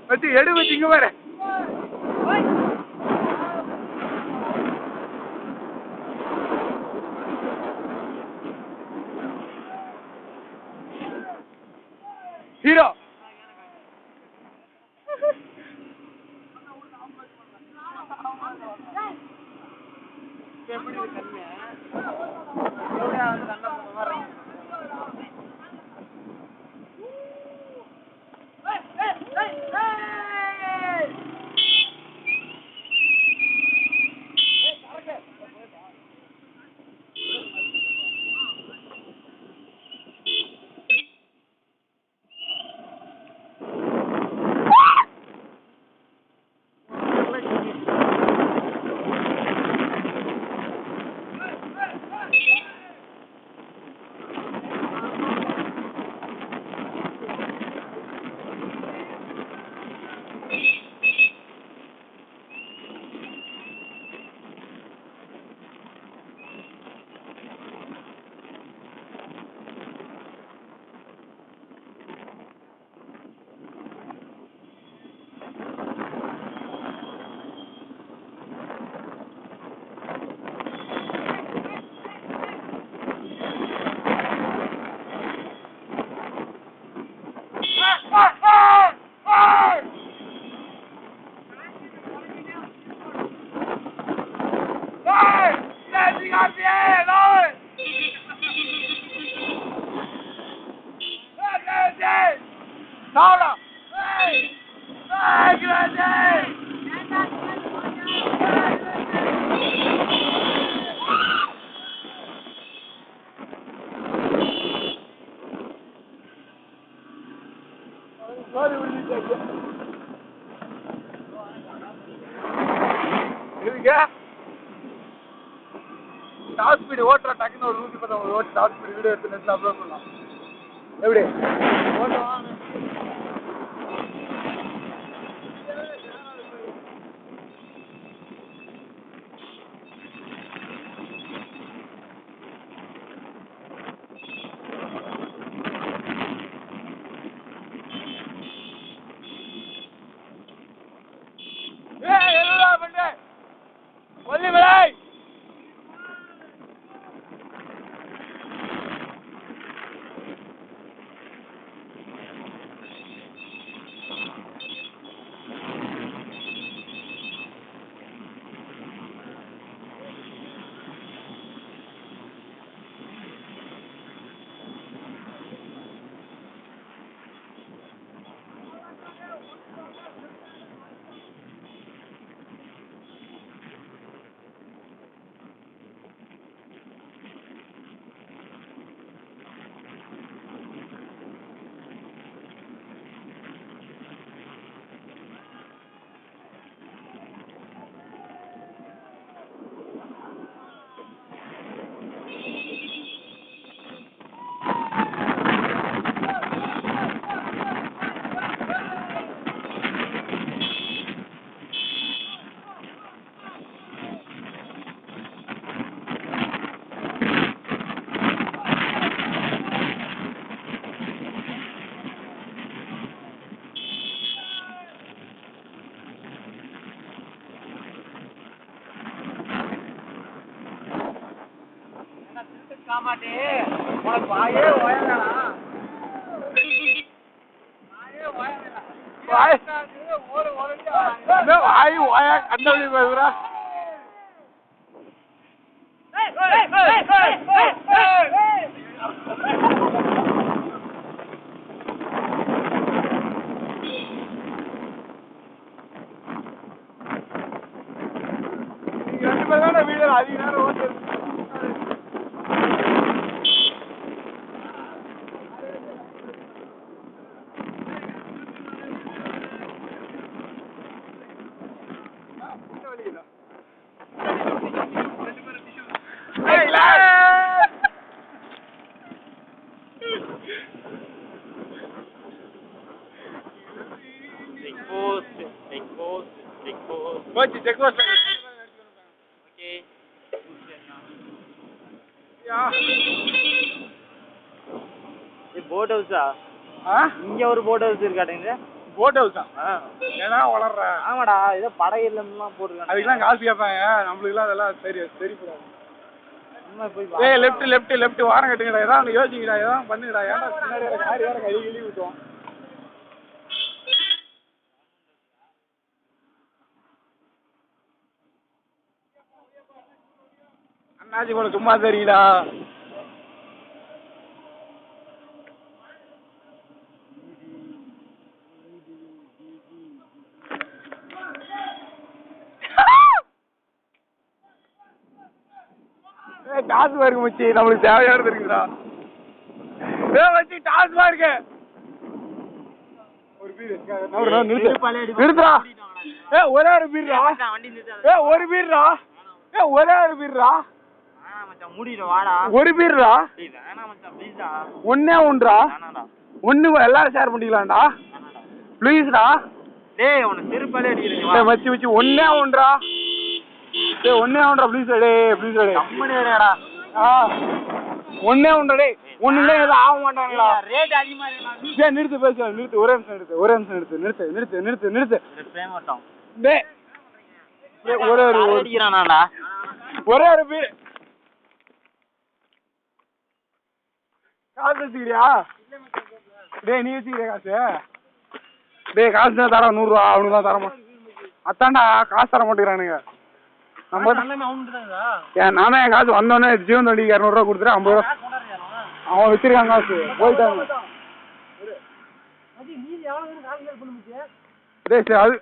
வச்சு எடு வச்சு இங்க பாரு. ஹீரோ எப்படி கண்ணு டாப் ஸ்பீடு ஓட்டுற டக்குன்னு ஒரு 110 ஓட்டு டாப் ஸ்பீடு வீடியோ எடுத்து நெட்ல அப்லோட் பண்ணலாம். எப்படி ஓட்டுவான் மாட்டே உனக்கு வாயே ஓயலடா வாயே ஓயலடா வாய் ஓடு ஓடுடா என்ன வாய் ஓய கண்ணாடி பேசுறா ஏய் ஏய் ஏய் ஏய் நீங்க ரெண்டு பேரும் தான வீடியோ அதிக நேரம் ஓட்டு check post. Okay. Yeah. This boat house. இங்க ஒரு போட் ஹவுஸ் இருக்காட்டுங்க. போட் ஹவுஸா? ஏன்னா வளர்ற. ஆமாடா, ஏதோ படகுலாம் போட்டுருக்காங்க. அதுக்கெல்லாம் காசு கேட்பாங்க, நம்மளுக்குலாம் அதெல்லாம் சரி கூடாது. போய் ஏய் லெஃப்ட் வாரம் கட்டுங்கடா, ஏதாவது யோசிங்கடா, ஏதாவது பண்ணுங்கடா. ஏன்னா பின்னாடி கார் வேற கை கிளி விட்டுவோம். அண்ணாச்சி போல சும்மா தெரியுடா. டாஸ் பார்க் மச்சி, நம்மளுக்கு தேவையானது இருக்குடா. மச்சி டாஸ் பார்க் ஒரு பீர் நிறுத்துறா. ஒரே ஒரு பீர்ரா. ஒரு பீர்ரா. ஒரே ஒரு பீர்ரா. ஒரு பீர்ரா. ஒன்னே ஒன்றா. ஒண்ணு எல்லாரும் ஷேர் பண்ணிக்கலாம்டா. ப்ளீஸ்டா. டேய் உன செருப்பாலே அடிக்கிறீங்க. மச்சி ஒன்னே ஒன்றா. டேய் ஒண்ணே ஒன்றா ப்ளீஸ் டேய் கம்பெனி வேறடா. ஒண்ணே ஒன்றா டேய். ஒண்ணுல ஏதோ ஆக மாட்டாங்களா? ரேட் அதிகமா இருக்கு. டேய் நிறுத்து பேசு நிறுத்து. ஒரே நிமிஷம் நிறுத்து. பிரேமட்டம். டேய் ஒரே ஒரு அடிக்குறானாடா. ஒரே ஒரு பீர். காசு வச்சுக்கிறியா? டேய் நீ வச்சுக்கிறியா காசு? டேய் காசு தான் தரோம் 100 ரூபா. அவனுக்கு தான் தரமா? அத்தாண்டா காசு தர மாட்டேங்கிறானுங்க. நம்ம நானே என் காசு வந்தோடனே ஜீவன் தண்டிக்கு 200 ரூபா கொடுத்துட்டு 50 ரூபா அவன் வச்சிருக்கான் காசு போயிட்டாங்க. டேய் சரி அது